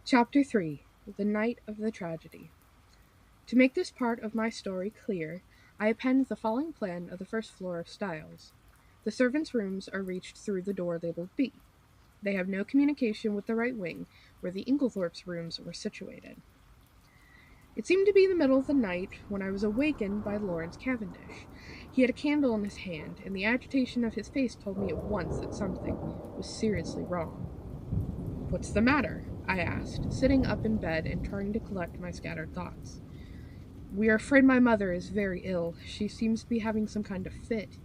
Chapter 3. The Night of the Tragedy. To make this part of my story clear, I append the following plan of the first floor of Styles. The servants' rooms are reached through the door labeled B. They have no communication with the right wing, where the Inglethorpe's rooms were situated. It seemed to be the middle of the night when I was awakened by Lawrence Cavendish. He had a candle in his hand, and the agitation of his face told me at once that something was seriously wrong. "What's the matter?" I asked, sitting up in bed and trying to collect my scattered thoughts. "We are afraid my mother is very ill. She seems to be having some kind of fit.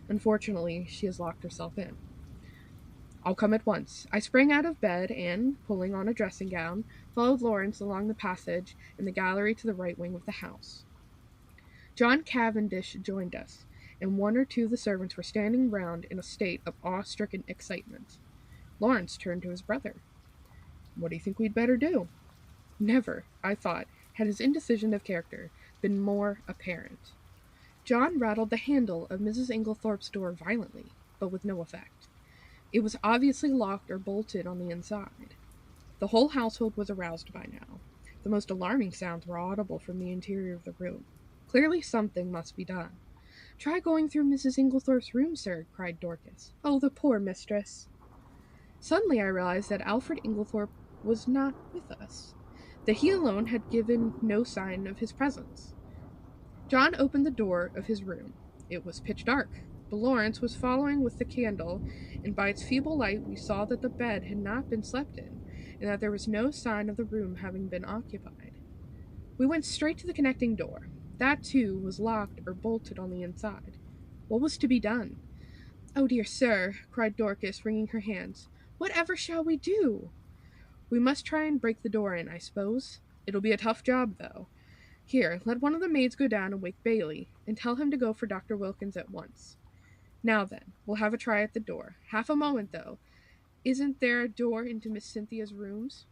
Unfortunately, she has locked herself in." "I'll come at once." I sprang out of bed and, pulling on a dressing gown, followed Lawrence along the passage and the gallery to the right wing of the house. John Cavendish joined us, and one or two of the servants were standing round in a state of awe-stricken excitement. Lawrence turned to his brother. "What do you think we'd better do?" Never, I thought, had his indecision of character been more apparent. John rattled the handle of Mrs. Inglethorpe's door violently, but with no effect. It was obviously locked or bolted on the inside. The whole household was aroused by now. The most alarming sounds were audible from the interior of the room. Clearly something must be done. "Try going through Mrs. Inglethorpe's room, sir," cried Dorcas. "Oh, the poor mistress!" Suddenly I realized that Alfred Inglethorpe was not with us, that he alone had given no sign of his presence. John opened the door of his room. It was pitch dark, but Lawrence was following with the candle, and by its feeble light we saw that the bed had not been slept in, and that there was no sign of the room having been occupied. We went straight to the connecting door. That, too, was locked or bolted on the inside. What was to be done? "Oh, dear sir," cried Dorcas, wringing her hands. "Whatever shall we do?" "We must try and break the door in, I suppose. It'll be a tough job, though. Here, let one of the maids go down and wake Bailey, and tell him to go for Dr. Wilkins at once. Now then, we'll have a try at the door. Half a moment, though. Isn't there a door into Miss Cynthia's rooms?"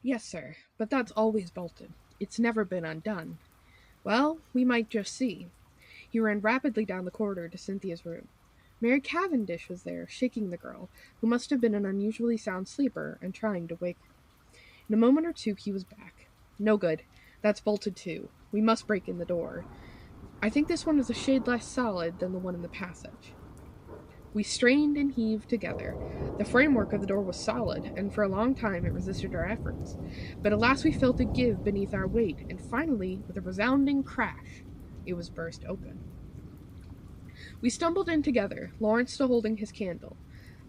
"Yes, sir, but that's always bolted. It's never been undone." "Well, we might just see." He ran rapidly down the corridor to Cynthia's room. Mary Cavendish was there, shaking the girl, who must have been an unusually sound sleeper, and trying to wake her. In a moment or two he was back. "No good. That's bolted too. We must break in the door. I think this one is a shade less solid than the one in the passage." We strained and heaved together. The framework of the door was solid, and for a long time it resisted our efforts. But at last we felt it give beneath our weight, and finally, with a resounding crash, it was burst open. We stumbled in together, Lawrence still holding his candle.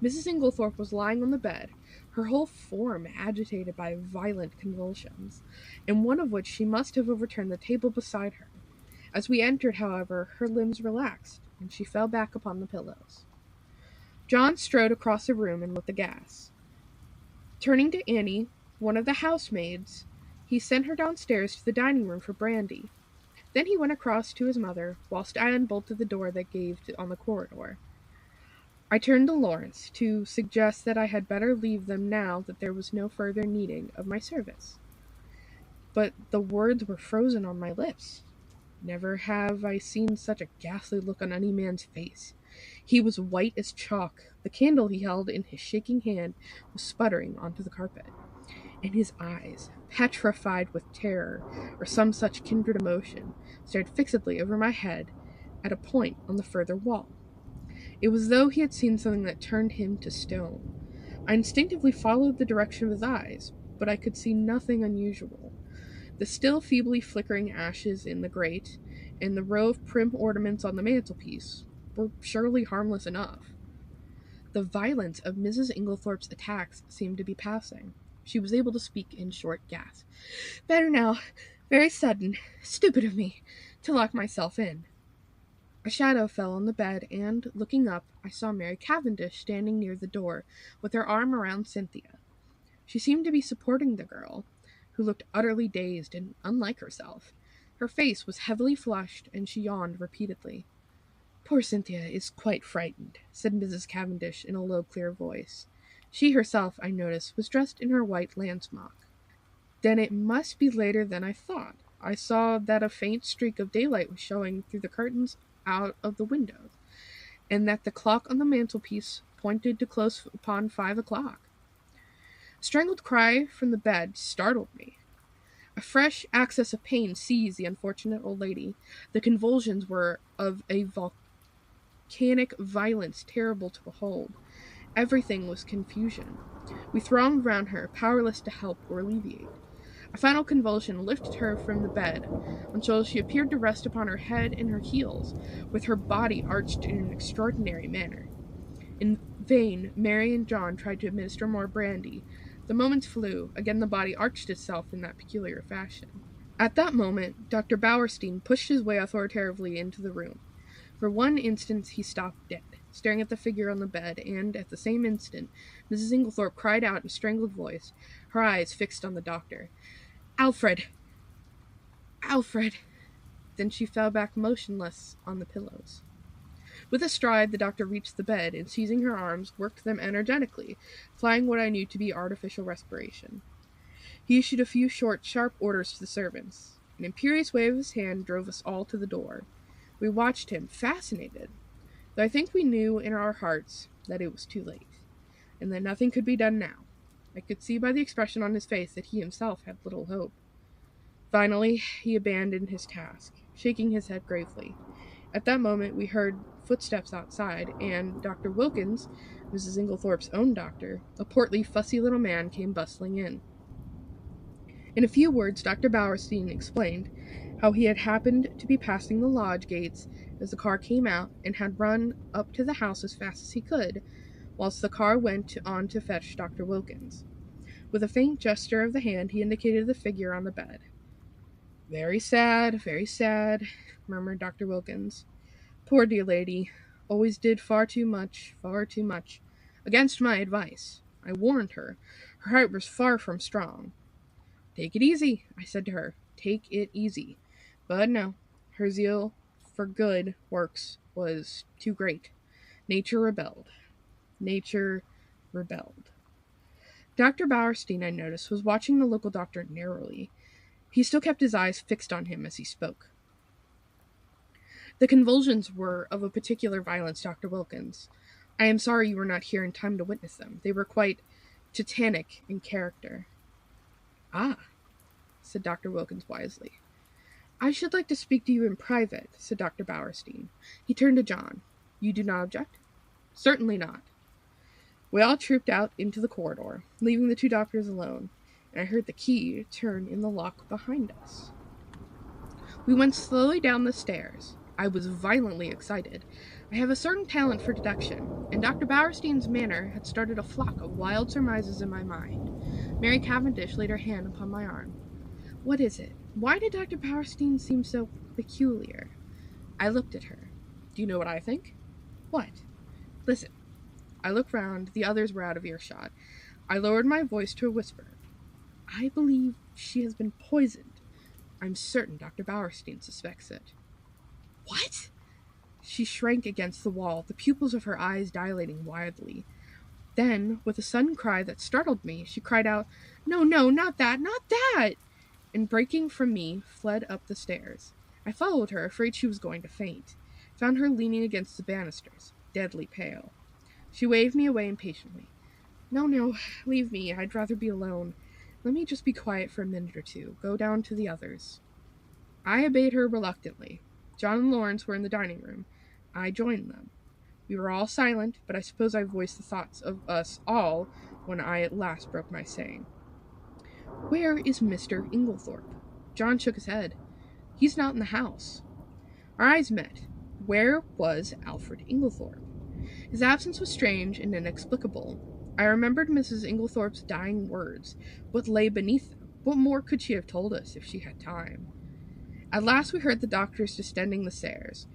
Mrs. Inglethorpe was lying on the bed, her whole form agitated by violent convulsions, in one of which she must have overturned the table beside her. As we entered, however, her limbs relaxed, and she fell back upon the pillows. John strode across the room and lit the gas. Turning to Annie, one of the housemaids, he sent her downstairs to the dining room for brandy. Then he went across to his mother, whilst I unbolted the door that gave on the corridor. I turned to Lawrence to suggest that I had better leave them now that there was no further needing of my service. But the words were frozen on my lips. Never have I seen such a ghastly look on any man's face. He was white as chalk. The candle he held in his shaking hand was sputtering onto the carpet, and his eyes, petrified with terror or some such kindred emotion, stared fixedly over my head at a point on the further wall. It was as though he had seen something that turned him to stone. I instinctively followed the direction of his eyes, but I could see nothing unusual. The still feebly flickering ashes in the grate, and the row of prim ornaments on the mantelpiece, were surely harmless enough. The violence of Mrs. Inglethorpe's attacks seemed to be passing. She was able to speak in short gasps. "Better now. Very sudden. Stupid of me to lock myself in." A shadow fell on the bed, and, looking up, I saw Mary Cavendish standing near the door, with her arm around Cynthia. She seemed to be supporting the girl, who looked utterly dazed and unlike herself. Her face was heavily flushed, and she yawned repeatedly. "Poor Cynthia is quite frightened," said Mrs. Cavendish in a low, clear voice. She herself, I noticed, was dressed in her white lawn smock. "Then it must be later than I thought. I saw that a faint streak of daylight was showing through the curtains out of the window, and that the clock on the mantelpiece pointed to close upon 5 o'clock. A strangled cry from the bed startled me. A fresh access of pain seized the unfortunate old lady. The convulsions were of a volcanic violence terrible to behold. Everything was confusion. We thronged round her, powerless to help or alleviate. A final convulsion lifted her from the bed until she appeared to rest upon her head and her heels, with her body arched in an extraordinary manner. In vain, Mary and John tried to administer more brandy. The moments flew. Again the body arched itself in that peculiar fashion. At that moment, Dr. Bauerstein pushed his way authoritatively into the room. For one instant he stopped dead, staring at the figure on the bed, and, at the same instant, Mrs. Inglethorpe cried out in a strangled voice, her eyes fixed on the doctor. "Alfred! Alfred!" Then she fell back motionless on the pillows. With a stride, the doctor reached the bed, and seizing her arms, worked them energetically, applying what I knew to be artificial respiration. He issued a few short, sharp orders to the servants. An imperious wave of his hand drove us all to the door. We watched him, fascinated, though I think we knew in our hearts that it was too late, and that nothing could be done now. I could see by the expression on his face that he himself had little hope. Finally, he abandoned his task, shaking his head gravely. At that moment, we heard footsteps outside, and Dr. Wilkins, Mrs. Inglethorpe's own doctor, a portly, fussy little man, came bustling in. In a few words, Dr. Bauerstein explained how he had happened to be passing the lodge gates as the car came out, and had run up to the house as fast as he could, whilst the car went on to fetch Dr. Wilkins. With a faint gesture of the hand, he indicated the figure on the bed. Very sad, murmured Dr. Wilkins. Poor dear lady. Always did far too much. Against my advice. I warned her. Her heart was far from strong. Take it easy, I said to her. Take it easy. But no. Her zeal for good works was too great. Nature rebelled. Dr. Bauerstein, I noticed, was watching the local doctor narrowly. He still kept his eyes fixed on him as he spoke. The convulsions were of a particular violence, Dr. Wilkins. I am sorry you were not here in time to witness them. They were quite titanic in character. Ah, said Dr. Wilkins wisely. I should like to speak to you in private, said Dr. Bauerstein. He turned to John. You do not object? Certainly not. We all trooped out into the corridor, leaving the two doctors alone, and I heard the key turn in the lock behind us. We went slowly down the stairs. I was violently excited. I have a certain talent for deduction, and Dr. Bauerstein's manner had started a flock of wild surmises in my mind. Mary Cavendish laid her hand upon my arm. What is it? Why did Dr. Bauerstein seem so peculiar? I looked at her. Do you know what I think? What? Listen. I looked round. The others were out of earshot. I lowered my voice to a whisper. I believe she has been poisoned. I'm certain Dr. Bauerstein suspects it. What? She shrank against the wall, the pupils of her eyes dilating wildly. Then, with a sudden cry that startled me, she cried out, No, not that! And breaking from me, fled up the stairs. I followed her, afraid she was going to faint. Found her leaning against the banisters, deadly pale. She waved me away impatiently. No, leave me. I'd rather be alone. Let me just be quiet for a minute or two. Go down to the others. I obeyed her reluctantly. John and Lawrence were in the dining room. I joined them. We were all silent, but I suppose I voiced the thoughts of us all when I at last broke my saying. Where is Mr. Inglethorpe? John shook his head. He's not in the house. Our eyes met. Where was Alfred Inglethorpe? His absence was strange and inexplicable. I remembered Mrs. Inglethorpe's dying words. What lay beneath them? What more could she have told us if she had time? At last we heard the doctors descending the stairs.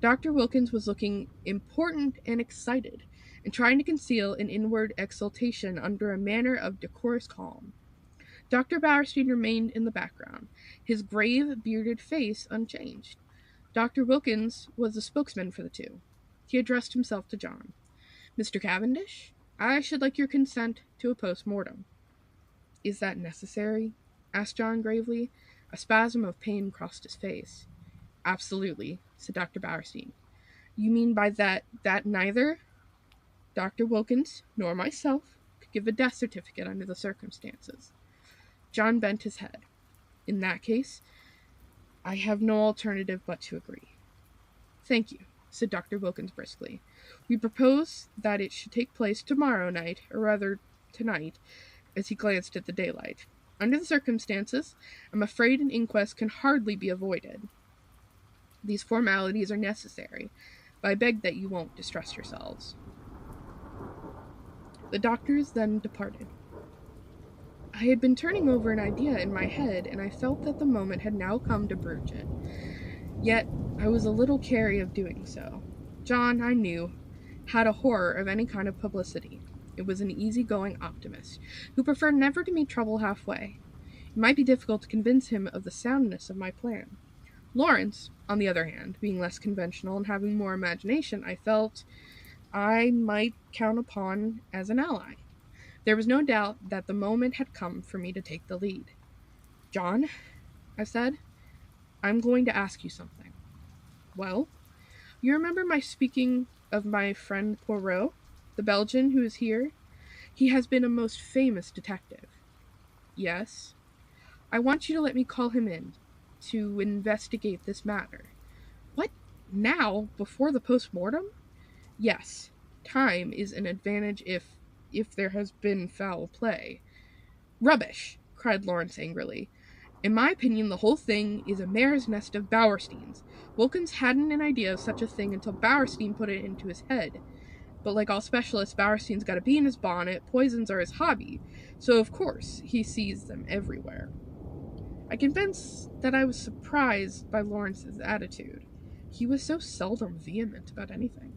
Dr. Wilkins was looking important and excited, and trying to conceal an inward exultation under a manner of decorous calm. Dr. Bauerstein remained in the background, his grave, bearded face unchanged. Dr. Wilkins was the spokesman for the two. He addressed himself to John. Mr. Cavendish, I should like your consent to a post-mortem. Is that necessary? Asked John gravely. A spasm of pain crossed his face. Absolutely, said Dr. Bauerstein. You mean by that neither Dr. Wilkins nor myself could give a death certificate under the circumstances. John bent his head. In that case, I have no alternative but to agree. Thank you, said Dr. Wilkins briskly. We propose that it should take place tomorrow night, or rather tonight, as he glanced at the daylight. Under the circumstances, I'm afraid an inquest can hardly be avoided. These formalities are necessary, but I beg that you won't distress yourselves. The doctors then departed. I had been turning over an idea in my head, and I felt that the moment had now come to broach it. Yet I was a little chary of doing so. John, I knew, had a horror of any kind of publicity. It was an easy-going optimist, who preferred never to meet trouble halfway. It might be difficult to convince him of the soundness of my plan. Lawrence, on the other hand, being less conventional and having more imagination, I felt I might count upon as an ally. There was no doubt that the moment had come for me to take the lead. John, I said, I'm going to ask you something. Well, you remember my speaking of my friend Poirot, the Belgian who is here? He has been a most famous detective. Yes. I want you to let me call him in to investigate this matter. What? Now? Before the post-mortem? Yes. Time is an advantage if there has been foul play. Rubbish, cried Lawrence angrily. In my opinion, the whole thing is a mare's nest of Bauerstein's. Wilkins hadn't an idea of such a thing until Bauerstein put it into his head. But like all specialists, Bauerstein's got a bee in his bonnet, poisons are his hobby, so of course he sees them everywhere. I confess that I was surprised by Lawrence's attitude. He was so seldom vehement about anything.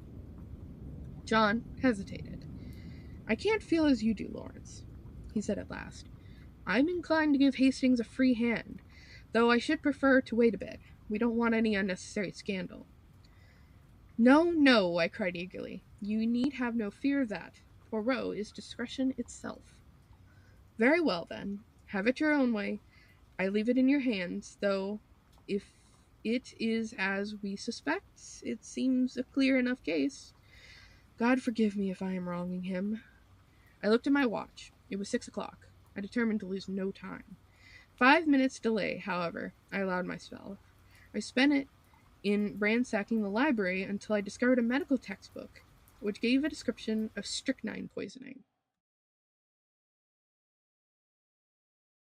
John hesitated. I can't feel as you do, Lawrence, he said at last. I'm inclined to give Hastings a free hand, though I should prefer to wait a bit. We don't want any unnecessary scandal. No, no, I cried eagerly. You need have no fear of that. Poirot is discretion itself. Very well, then. Have it your own way. I leave it in your hands, though if it is as we suspect, it seems a clear enough case. God forgive me if I am wronging him. I looked at my watch. It was 6 o'clock. I determined to lose no time. 5 minutes delay, however, I allowed myself. I spent it in ransacking the library until I discovered a medical textbook, which gave a description of strychnine poisoning.